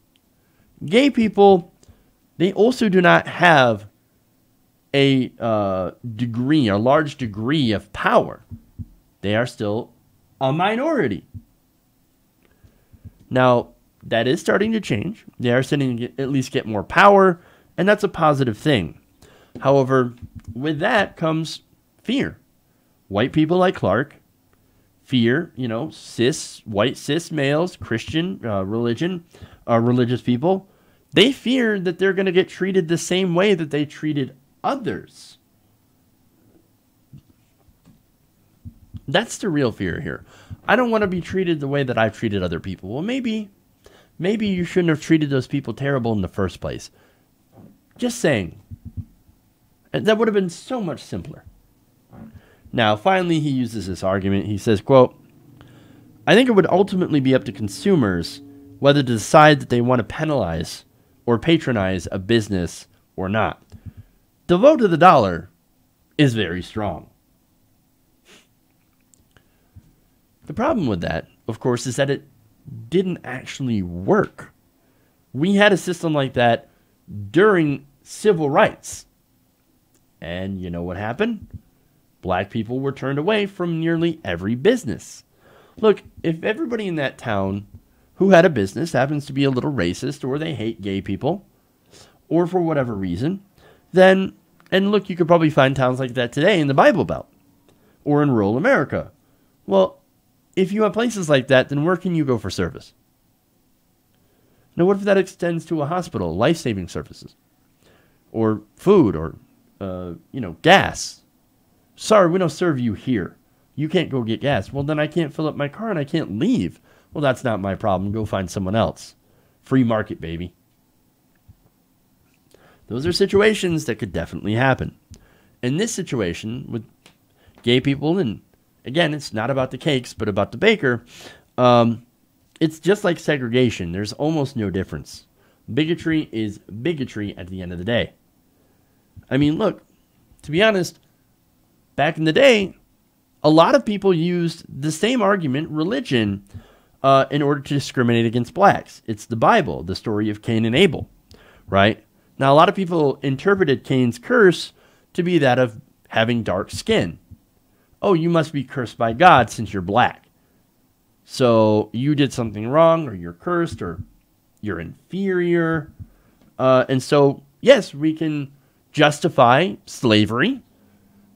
Gay people, they also do not have a large degree of power. They are still a minority. Now, that is starting to change. They are starting to at least get more power, and that's a positive thing. However, with that comes fear. White people like Clark fear, white cis males, Christian religious people. They fear that they're going to get treated the same way that they treated others. That's the real fear here. I don't want to be treated the way that I've treated other people. Well, maybe you shouldn't have treated those people terrible in the first place. Just saying. And that would have been so much simpler. Now, finally, he uses this argument. He says, quote, I think it would ultimately be up to consumers whether to decide that they want to penalize or patronize a business or not. The vote of the dollar is very strong. The problem with that, of course, is that it didn't actually work. We had a system like that during civil rights. And you know what happened? Black people were turned away from nearly every business. Look, if everybody in that town who had a business, happens to be a little racist, or they hate gay people, or for whatever reason, then, and look, you could probably find towns like that today in the Bible Belt or in rural America. Well, if you have places like that, then where can you go for service? Now, what if that extends to a hospital, life-saving services, or food, or, gas? Sorry, we don't serve you here. You can't go get gas. Well, then I can't fill up my car and I can't leave. Well, that's not my problem. Go find someone else. Free market, baby. Those are situations that could definitely happen. In this situation with gay people, and again, it's not about the cakes, but about the baker, it's just like segregation. There's almost no difference. Bigotry is bigotry at the end of the day. I mean, look, to be honest, back in the day, a lot of people used the same argument, religion, in order to discriminate against blacks. It's the Bible, the story of Cain and Abel, right? Now, a lot of people interpreted Cain's curse to be that of having dark skin. Oh, you must be cursed by God since you're black. So you did something wrong, or you're cursed, or you're inferior. And so, yes, we can justify slavery.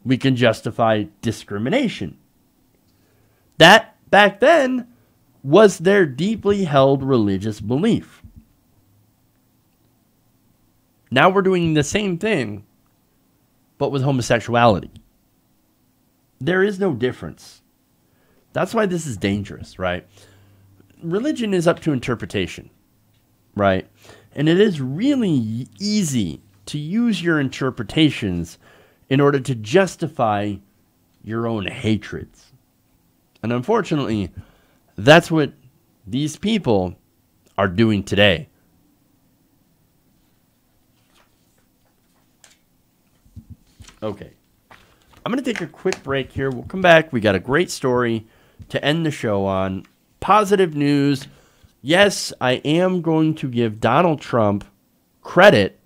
We can justify discrimination. That, back then, was their deeply held religious belief. Now we're doing the same thing, but with homosexuality. There is no difference. That's why this is dangerous, right? Religion is up to interpretation, right? And it is really easy to use your interpretations in order to justify your own hatreds. And unfortunately, that's what these people are doing today. Okay. I'm going to take a quick break here. We'll come back. We got a great story to end the show on. Positive news. Yes, I am going to give Donald Trump credit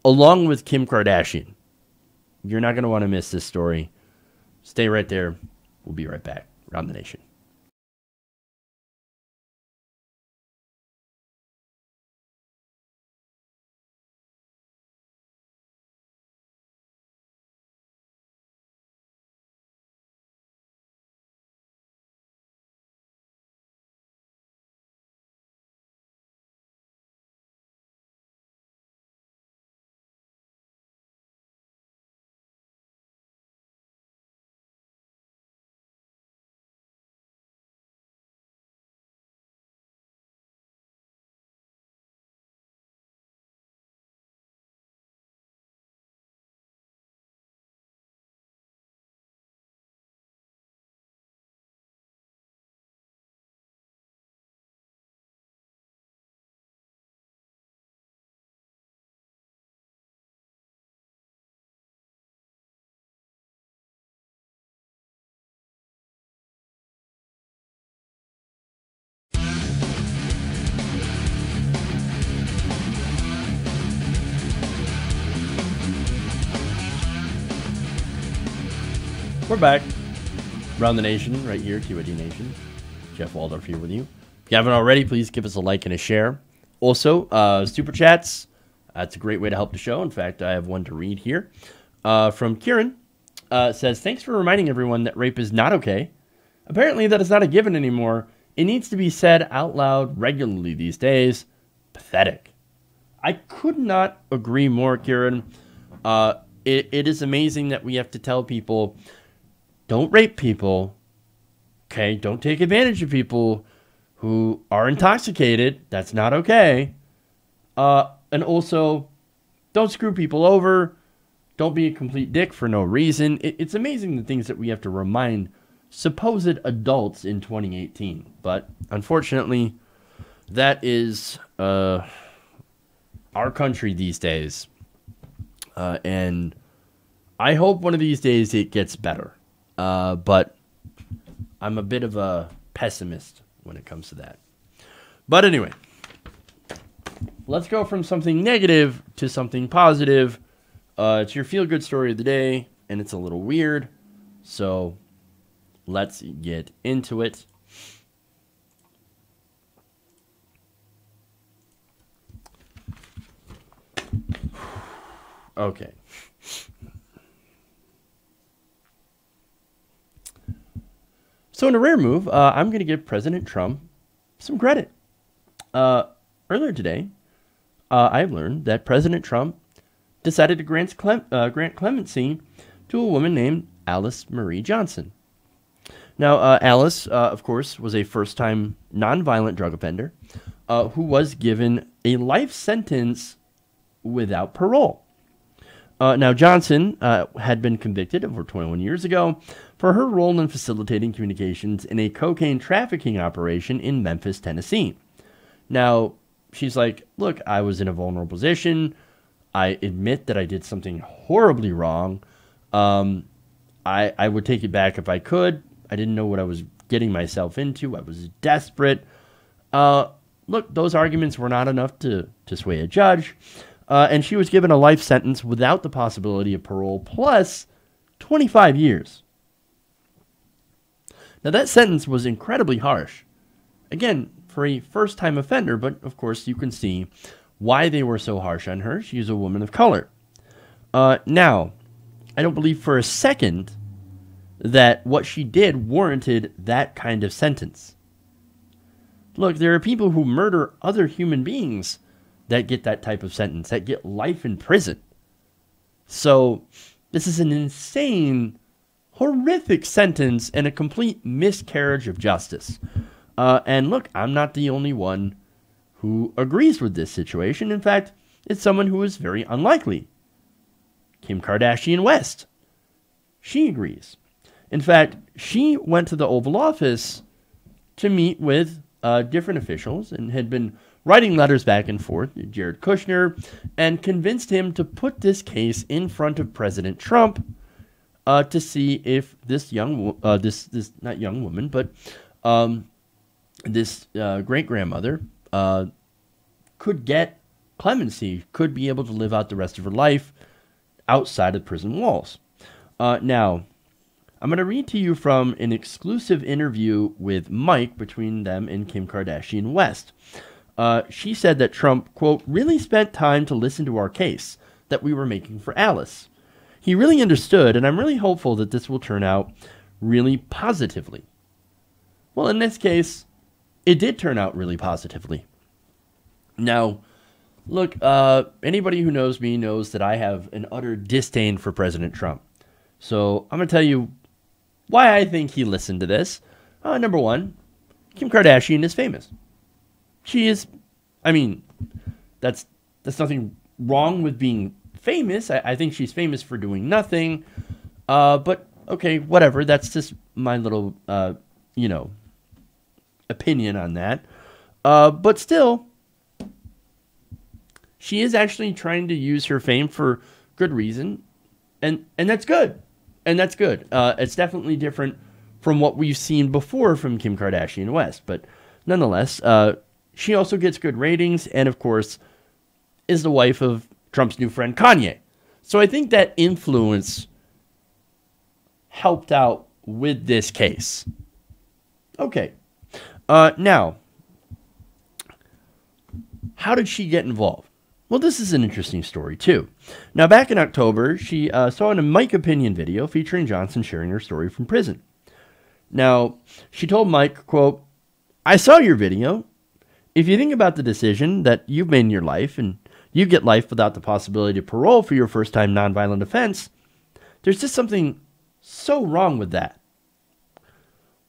along with Kim Kardashian. You're not going to want to miss this story. Stay right there. We'll be right back. Around the Nation. We're back. Around the Nation, right here, TYT Nation. Jeff Waldorf here with you. If you haven't already, please give us a like and a share. Also, Super Chats. That's a great way to help the show. In fact, I have one to read here. From Kieran. Says, thanks for reminding everyone that rape is not okay. Apparently, that is not a given anymore. It needs to be said out loud regularly these days. Pathetic. I could not agree more, Kieran. It is amazing that we have to tell people, don't rape people, okay? Don't take advantage of people who are intoxicated. That's not okay. And also, don't screw people over. Don't be a complete dick for no reason. It's amazing the things that we have to remind supposed adults in 2018. But unfortunately, that is our country these days. And I hope one of these days it gets better. But I'm a bit of a pessimist when it comes to that. But anyway, let's go from something negative to something positive. It's your feel-good story of the day, and it's a little weird. So let's get into it. Okay. So in a rare move, I'm going to give President Trump some credit. Earlier today, I've learned that President Trump decided to grant clemency to a woman named Alice Marie Johnson. Now, Alice, of course, was a first-time nonviolent drug offender who was given a life sentence without parole. Now, Johnson had been convicted over 21 years ago for her role in facilitating communications in a cocaine trafficking operation in Memphis, Tennessee. Now, she's like, look, I was in a vulnerable position. I admit that I did something horribly wrong. I would take it back if I could. I didn't know what I was getting myself into. I was desperate. Look, those arguments were not enough to sway a judge. And she was given a life sentence without the possibility of parole, plus 25 years. Now, that sentence was incredibly harsh. Again, for a first-time offender, but of course you can see why they were so harsh on her. She's a woman of color. Now, I don't believe for a second that what she did warranted that kind of sentence. Look, there are people who murder other human beings that get that type of sentence, that get life in prison. So this is an insane, horrific sentence and a complete miscarriage of justice. And look, I'm not the only one who agrees with this situation. In fact, it's someone who is very unlikely. Kim Kardashian West. She agrees. In fact, she went to the Oval Office to meet with different officials and had been writing letters back and forth to Jared Kushner and convinced him to put this case in front of President Trump to see if this not young woman, but this great-grandmother could get clemency, could be able to live out the rest of her life outside of prison walls. Now, I'm going to read to you from an exclusive interview with Mike between them and Kim Kardashian West. She said that Trump, quote, really spent time to listen to our case that we were making for Alice. He really understood, and I'm really hopeful that this will turn out really positively. Well, in this case, it did turn out really positively. Now, look, anybody who knows me knows that I have an utter disdain for President Trump. So I'm going to tell you why I think he listened to this. Number one, Kim Kardashian is famous. She is, I mean, that's nothing wrong with being famous. I think she's famous for doing nothing. But, okay, whatever. That's just my little, opinion on that. But still, she is actually trying to use her fame for good reason. And that's good. And that's good. It's definitely different from what we've seen before from Kim Kardashian West. But nonetheless, she also gets good ratings and, of course, is the wife of Trump's new friend Kanye. So I think that influence helped out with this case. Okay. Now, how did she get involved? Well, this is an interesting story, too. Now, back in October, she saw a Mike Opinion video featuring Johnson sharing her story from prison. Now, she told Mike, quote, I saw your video. If you think about the decision that you've made in your life and you get life without the possibility of parole for your first-time nonviolent offense, there's just something so wrong with that.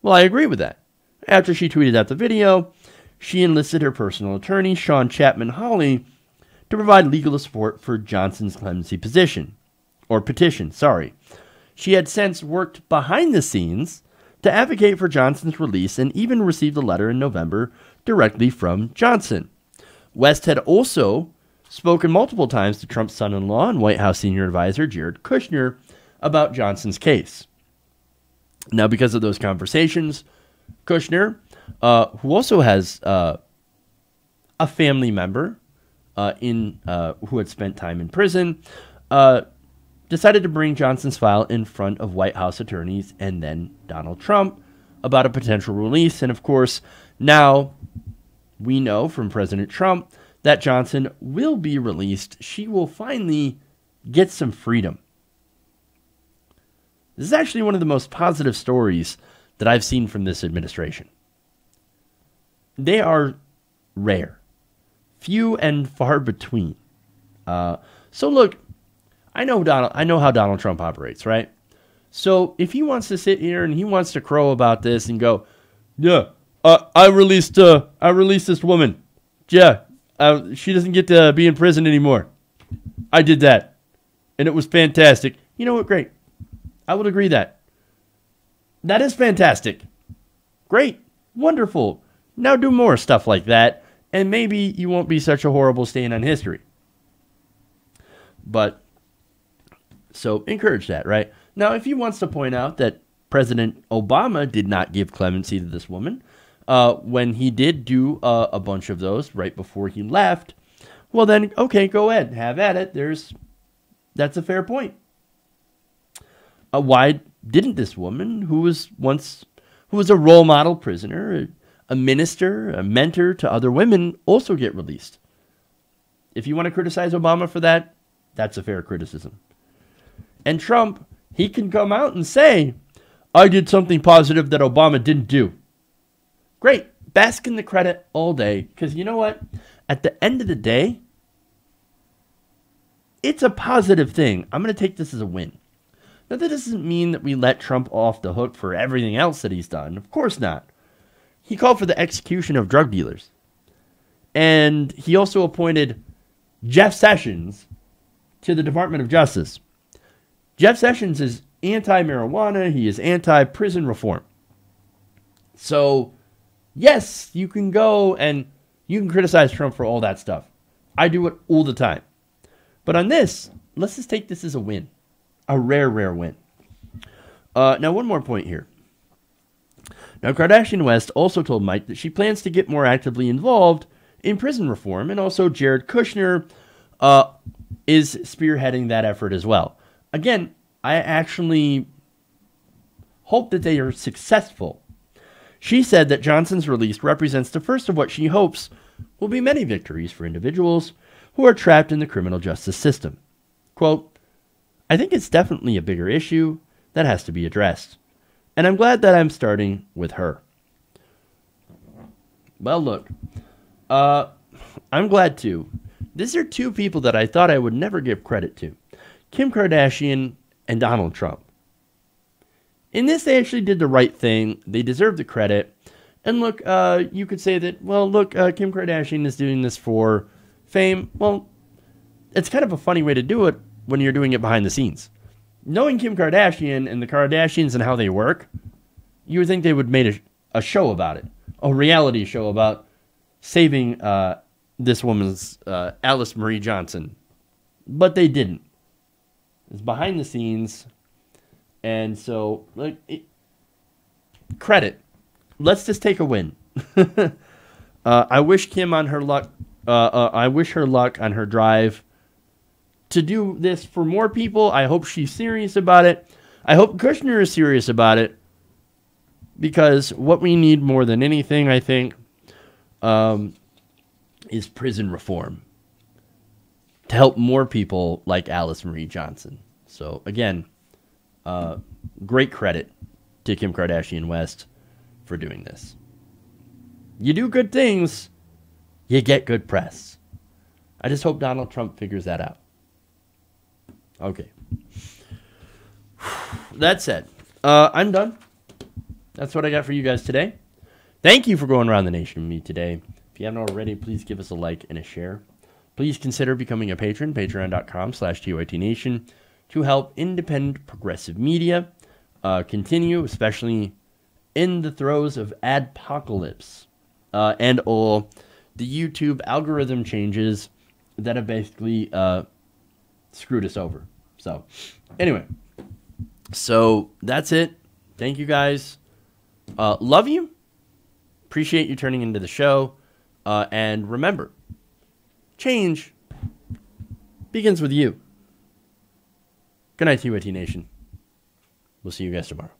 Well, I agree with that. After she tweeted out the video, she enlisted her personal attorney, Sean Chapman Hawley, to provide legal support for Johnson's clemency petition. She had since worked behind the scenes to advocate for Johnson's release and even received a letter in November directly from Johnson. West had also spoken multiple times to Trump's son-in-law and White House senior advisor Jared Kushner about Johnson's case. Now, because of those conversations, Kushner, who also has a family member who had spent time in prison, decided to bring Johnson's file in front of White House attorneys and then Donald Trump about a potential release. And of course, now we know from President Trump that Johnson will be released. She will finally get some freedom. This is actually one of the most positive stories that I've seen from this administration. They are rare, few and far between. So look, I know how Donald Trump operates, right? So if he wants to sit here and he wants to crow about this and go, yeah, I released this woman. Yeah, she doesn't get to be in prison anymore. I did that, and it was fantastic. You know what? Great. I would agree that. That is fantastic. Great. Wonderful. Now do more stuff like that, and maybe you won't be such a horrible stain on history. But, so encourage that, right? Now, if he wants to point out that President Obama did not give clemency to this woman, when he did do a bunch of those right before he left, well then, okay, go ahead, have at it. That's a fair point. Why didn't this woman, who was a role model prisoner, a minister, a mentor to other women, also get released? If you want to criticize Obama for that, that's a fair criticism. And Trump, he can come out and say, I did something positive that Obama didn't do. Great. Bask in the credit all day. Because you know what? At the end of the day, it's a positive thing. I'm going to take this as a win. Now, that doesn't mean that we let Trump off the hook for everything else that he's done. Of course not. He called for the execution of drug dealers. And he also appointed Jeff Sessions to the Department of Justice. Jeff Sessions is anti-marijuana. He is anti-prison reform. So, yes, you can go and you can criticize Trump for all that stuff. I do it all the time. But on this, let's just take this as a win. A rare, rare win. Now, one more point here. Now, Kardashian West also told Mike that she plans to get more actively involved in prison reform, and also Jared Kushner is spearheading that effort as well. Again, I actually hope that they are successful. She said that Johnson's release represents the first of what she hopes will be many victories for individuals who are trapped in the criminal justice system. Quote, I think it's definitely a bigger issue that has to be addressed. And I'm glad that I'm starting with her. Well, look, I'm glad too. These are two people that I thought I would never give credit to. Kim Kardashian and Donald Trump. In this, they actually did the right thing. They deserve the credit. And look, you could say that, well, look, Kim Kardashian is doing this for fame. Well, it's kind of a funny way to do it when you're doing it behind the scenes. Knowing Kim Kardashian and the Kardashians and how they work, you would think they would make a show about it. A reality show about saving this woman's Alice Marie Johnson. But they didn't. It's behind the scenes. And so, like, credit. Let's just take a win. I wish Kim on her luck. I wish her luck on her drive to do this for more people. I hope she's serious about it. I hope Kushner is serious about it. Because what we need more than anything, I think, is prison reform. To help more people like Alice Marie Johnson. So, again, great credit to Kim Kardashian West for doing this. You do good things, you get good press. I just hope Donald Trump figures that out. Okay. That said, I'm done. That's what I got for you guys today. Thank you for going around the nation with me today. If you haven't already, please give us a like and a share. Please consider becoming a patron, patreon.com/TYTNation, to help independent progressive media continue, especially in the throes of adpocalypse and all the YouTube algorithm changes that have basically screwed us over. So, anyway, so that's it. Thank you guys. Love you. Appreciate you turning into the show. And remember, change begins with you. Good night, TYT Nation. We'll see you guys tomorrow.